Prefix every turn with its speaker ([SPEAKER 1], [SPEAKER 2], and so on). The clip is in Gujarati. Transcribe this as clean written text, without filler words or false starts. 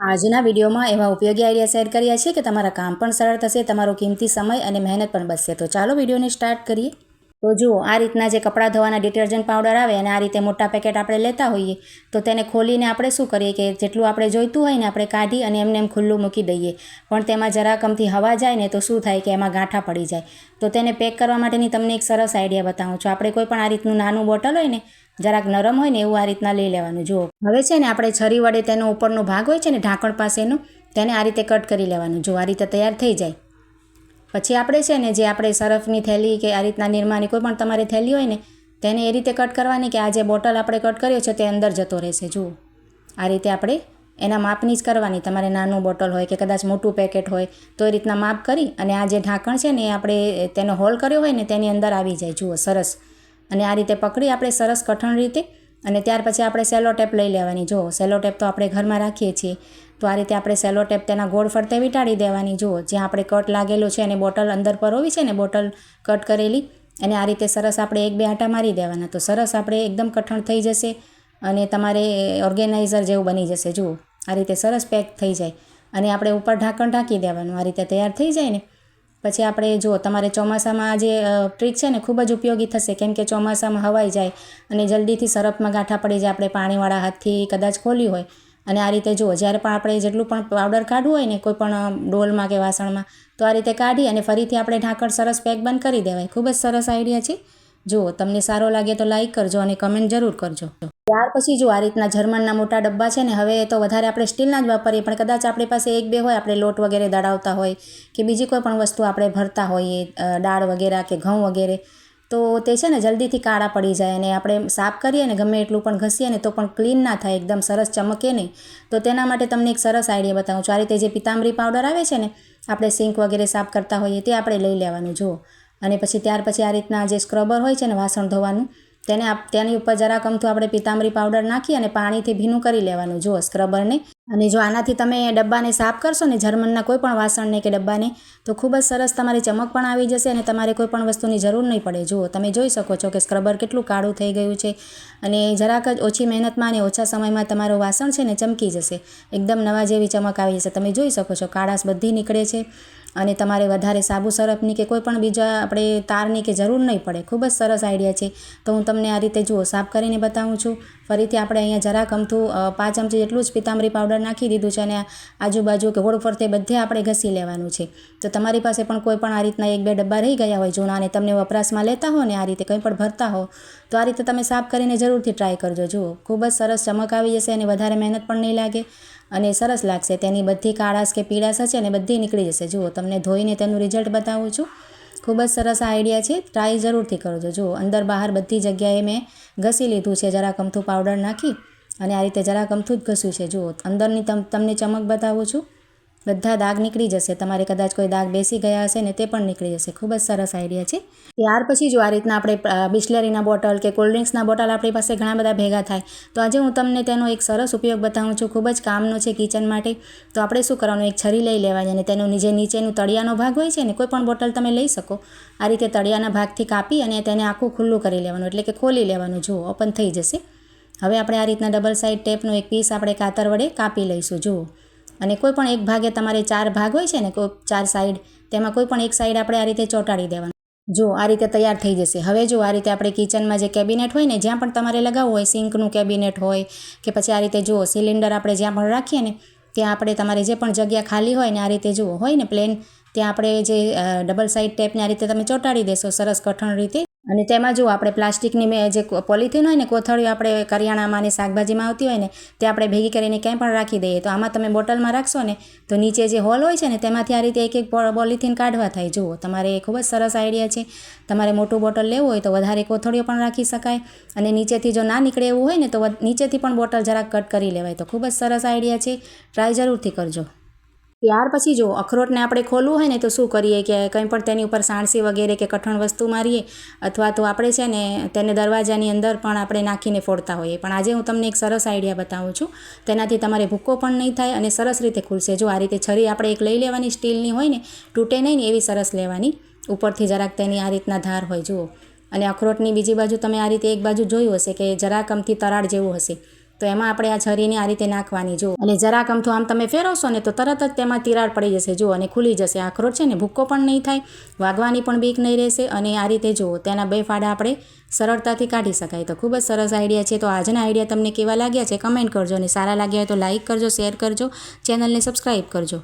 [SPEAKER 1] આજના વિડીયોમાં એવા ઉપયોગી આઈડિયા શેર કર્યા છે કે તમારા કામ પણ સરળ થશે, તમારો કિંમતી સમય અને મહેનત પણ બચશે। તો ચાલો વિડીયોને સ્ટાર્ટ કરીએ। તો જુઓ, આ રીતના જે કપડાં ધોવાના ડિટર્જન્ટ પાવડર આવે અને આ રીતે મોટા પેકેટ આપણે લેતા હોઈએ તો તેને ખોલીને આપણે શું કરીએ કે જેટલું આપણે જોઈતું હોય ને આપણે કાઢી અને એમને એમ ખુલ્લું મૂકી દઈએ, પણ તેમાં જરા કમથી હવા જાય ને તો શું થાય કે એમાં ગાંઠા પડી જાય। તો તેને પેક કરવા માટેની તમને એક સરસ આઈડિયા બતાવું છું। આપણે કોઈ પણ આ રીતનું નાનું બોટલ હોય ને, જરાક નરમ હોય ને એવું આ રીતના લઈ લેવાનું। જુઓ, હવે છે ને આપણે છરી વડે તેનો ઉપરનો ભાગ હોય છે ને ઢાંકણ પાસેનો, તેને આ રીતે કટ કરી લેવાનું। જો આ રીતે તૈયાર થઈ જાય પછી આપણે છે ને જે આપણે સરફની થેલી કે આ રીતના નિરમાની કોઈ પણ તમારી થેલી હોય ને તેને એ રીતે કટ કરવાની કે આ જે બોટલ આપણે કટ કર્યો છે તે અંદર જતો રહેશે। જુઓ, આ રીતે આપણે એના માપની જ કરવાની। તમારે નાનું બોટલ હોય કે કદાચ મોટું પેકેટ હોય તો એ રીતના માપ કરી અને આ જે ઢાંકણ છે ને આપણે તેનો હોલ કર્યો હોય ને તેની અંદર આવી જાય। જુઓ, સરસ। અને આ રીતે પકડી આપણે સરસ કઠણ રીતે અને ત્યાર પછી આપણે સેલો ટેપ લઈ લેવાની। જુઓ, સેલો ટેપ તો આપણે ઘરમાં રાખીએ છીએ, તો આ રીતે આપણે સેલો ટેપ તેના ગોળ ફરતે વીંટાળી દેવાની। જુઓ, જ્યાં આપણે કટ લાગેલો છે અને બોટલ અંદર પરોવી છે ને બોટલ કટ કરેલી, અને આ રીતે સરસ આપણે 1-2 આંટા મારી દેવાના, તો સરસ આપણે એકદમ કઠણ થઈ જશે અને તમારે ઓર્ગેનાઇઝર જેવું બની જશે। જુઓ, આ રીતે સરસ પેક થઈ જાય અને આપણે ઉપર ઢાંકણ ઢાંકી દેવાનું। આ રીતે તૈયાર થઈ જાય ને પછી આપણે જુઓ, તમારે ચોમાસામાં આ જે ટ્રીક છે ને ખૂબ જ ઉપયોગી થશે, કેમ કે ચોમાસામાં હવાઈ જાય અને જલ્દીથી સરફમાં ગાંઠા પડી જાય, આપણે પાણીવાળા હાથથી કદાચ ખોલ્યું હોય અને આ રીતે જુઓ, જ્યારે પણ આપણે જેટલું પણ પાવડર કાઢવું હોય ને કોઈ પણ ડોલમાં કે વાસણમાં તો આ રીતે કાઢી અને ફરીથી આપણે ઢાંકણ સરસ પેક બંધ કરી દેવાય। ખૂબ જ સરસ આઈડિયા છે। જુઓ, તમને સારો લાગે તો લાઇક કરજો અને કમેન્ટ જરૂર કરજો। ત્યાર પછી જો આ રીતના જર્મનના મોટા ડબ્બા છે ને, હવે તો વધારે આપણે સ્ટીલના જ વાપરીએ, પણ કદાચ આપણી પાસે 1-2 હોય, આપણે લોટ વગેરે દળાવતા હોય કે બીજી કોઈ પણ વસ્તુ આપણે ભરતા હોઈએ, દાળ વગેરે કે ઘઉં વગેરે, તો તે છે ને જલ્દીથી કાળા પડી જાય અને આપણે સાફ કરીએ ને ગમે એટલું પણ ઘસીએ ને તો પણ ક્લીન ના થાય, એકદમ સરસ ચમકે નહીં। તો તેના માટે તમને એક સરસ આઈડિયા બતાવું છું। આ રીતે જે પિતાંબરી પાવડર આવે છે ને, આપણે સિંક વગેરે સાફ કરતા હોઈએ તે આપણે લઈ લેવાનું। જુઓ, અને પછી ત્યાર પછી આ રીતના જે સ્ક્રબર હોય છે ને વાસણ ધોવાનું, તેની ઉપર જરાક અમથું આપણે પિતાંબરી પાવડર નાખી અને પાણીથી ભીનું કરી લેવાનું। જુઓ, સ્ક્રબરને। અને જો આનાથી તમે ડબ્બાને સાફ કરશો ને, જર્મનના કોઈ પણ વાસણને કે ડબ્બાને, તો ખૂબ જ સરસ તમારી ચમક પણ આવી જશે અને તમારે કોઈ પણ વસ્તુની જરૂર નહીં પડે। જુઓ, તમે જોઈ શકો છો કે સ્ક્રબર કેટલું કાળું થઈ ગયું છે અને જરાક જ ઓછી મહેનતમાં અને ઓછા સમયમાં તમારું વાસણ છે ને ચમકી જશે, એકદમ નવા જેવી ચમક આવી જશે। તમે જોઈ શકો છો કાળાશ બધી નીકળે છે અને તમારે વધારે સાબુ સરફની કે કોઈ પણ બીજા આપણે તારની કે જરૂર નહીં પડે। ખૂબ જ સરસ આઈડિયા છે। તો હું તમને આ રીતે જુઓ સાફ કરીને બતાવું છું। ફરીથી આપણે અહીંયા જરાક અમથું 5 ચમચી જેટલું જ પિતાંબરી પાવડર નાખી દીધું છે અને આજુબાજુ કે ગોળ ફરતે બધે આપણે ઘસી લેવાનું છે। તો તમારી પાસે પણ કોઈ પણ આ રીતના 1-2 ડબ્બા રહી ગયા હોય જૂના અને તમને વપરાશમાં લેતા હો ને, આ રીતે કંઈ પણ ભરતા હો, તો આ રીતે તમે સાફ કરીને જરૂરથી ટ્રાય કરજો। જુઓ, ખૂબ જ સરસ ચમક આવી જશે અને વધારે મહેનત પણ નહીં લાગે અને સરસ લાગશે। તેની બધી કાળાશ કે પીળાશ હશે ને બધી નીકળી જશે। જુઓ, તમને ધોઈને તેનું રિઝલ્ટ બતાવું છું। ખૂબ જ સરસ આઈડિયા છે, ટ્રાય જરૂરથી કરજો। જુઓ, અંદર બહાર બધી જગ્યાએ મેં ઘસી લીધું છે, જરાક અમથું પાવડર નાખી અને આ રીતે જરાક અમથું જ ઘસ્યું છે। જુઓ, અંદરની તમને ચમક બતાવું છું, બધા દાગ નીકળી જશે। તમારે કદાચ કોઈ દાગ બેસી ગયા હશે ને તે પણ નીકળી જશે। ખૂબ જ સરસ આઈડિયા છે। ત્યાર પછી જો આ રીતના આપણે બિસ્લેરીના બોટલ કે કોલ્ડ્રિંક્સના બોટલ આપણી પાસે ઘણા બધા ભેગા થાય, તો આજે હું તમને તેનો એક સરસ ઉપયોગ બતાવું છું, ખૂબ જ કામનો છે કિચન માટે। તો આપણે શું કરવાનું, એક છરી લઈ લેવાની અને તેનું જે નીચેનું તળિયાનો ભાગ હોય છે ને, કોઈ પણ બોટલ તમે લઈ શકો, આ રીતે તળિયાના ભાગથી કાપી અને તેને આખું ખુલ્લું કરી લેવાનું, એટલે કે ખોલી લેવાનું। જુઓ, ઓપન થઈ જશે। હવે આપણે આ રીતના ડબલ સાઇડ ટેપનો એક પીસ આપણે કાતર વડે કાપી લઈશું। જુઓ, અને કોઈ પણ એક ભાગે તમારે 4 ભાગ હોય છે ને, કોઈ 4 સાઈડ, તેમાં કોઈ પણ એક સાઈડ આપણે આ રીતે ચોંટાડી દેવાનું। જો આ રીતે તૈયાર થઈ જશે। હવે જો આ રીતે આપણે કિચનમાં જે કેબિનેટ હોય ને, જ્યાં પણ તમારે લગાવવું હોય, સિંકનું કેબિનેટ હોય કે પછી આ રીતે જુઓ સિલિન્ડર આપણે જ્યાં પણ રાખીએ ને ત્યાં આપણે તમારે જે પણ જગ્યા ખાલી હોય ને આ રીતે જુઓ હોય ને પ્લેન, ત્યાં આપણે જે ડબલ સાઇડ ટેપને આ રીતે તમે ચોંટાડી દેશો સરસ કઠણ રીતે। અને તેમાં જો આપણે પ્લાસ્ટિકની જે પોલિથીન હોય ને, કોથળીઓ આપણે કરિયાણામાં ને શાકભાજીમાં આવતી હોય ને, તે આપણે ભેગી કરીને ક્યાંય પણ રાખી દઈએ, તો આમાં તમે બોટલમાં રાખશો ને તો નીચે જે હોલ હોય છે ને તેમાંથી આ રીતે એક પોલિથીન કાઢવા થાય। જુઓ, તમારે ખૂબ જ સરસ આઈડિયા છે। તમારે મોટું બોટલ લેવું હોય તો વધારે કોથળીઓ પણ રાખી શકાય અને નીચેથી જો ના નીકળે એવું હોય ને તો નીચેથી પણ બોટલ જરાક કટ કરી લેવાય। તો ખૂબ જ સરસ આઈડિયા છે, ટ્રાય જરૂરથી કરજો। ત્યાર પછી જો અખરોટને આપણે ખોલવું હોય ને તો શું કરીએ કે કંઈ પણ તેની ઉપર સાણસી વગેરે કે કઠણ વસ્તુ મારીએ, અથવા તો આપણે છે ને તેને દરવાજાની અંદર પણ આપણે નાખીને ફોડતા હોઈએ, પણ આજે હું તમને એક સરસ આઈડિયા બતાવું છું। તેનાથી તમારે ભૂક્કો પણ નહીં થાય અને સરસ રીતે ખુલશે। જો આ રીતે છરી આપણે એક લઈ લેવાની, સ્ટીલની હોય ને, તૂટે નહીં ને એવી સરસ લેવાની, ઉપરથી જરાક તેની આ રીતના ધાર હોય। જુઓ, અને અખરોટની બીજી બાજુ તમે આ રીતે એક બાજુ જોયું હશે કે જરાક અમથી તરાડ જેવું હશે, તો એમાં આપણે આ છરીને આ રીતે નાખવાની જુઓ, અને જરાક અમથું આમ તમે ફેરવશો ને તો તરત જ તેમાં તિરાડ પડી જશે જુઓ, અને ખુલી જશે. અખરોટ છે ને ભૂક્કો પણ નહીં થાય, વાગવાની પણ બીક નહીં રહેશે, અને આ રીતે જુઓ તેના 2 ફાડા આપણે સરળતાથી કાઢી શકાય. તો ખૂબ જ સરસ આઈડિયા છે. તો આજના આઈડિયા તમને કેવા લાગ્યા છે કમેન્ટ કરજો, અને સારા લાગ્યા હોય તો લાઇક કરજો, શેર કરજો, ચેનલને સબસ્ક્રાઈબ કરજો.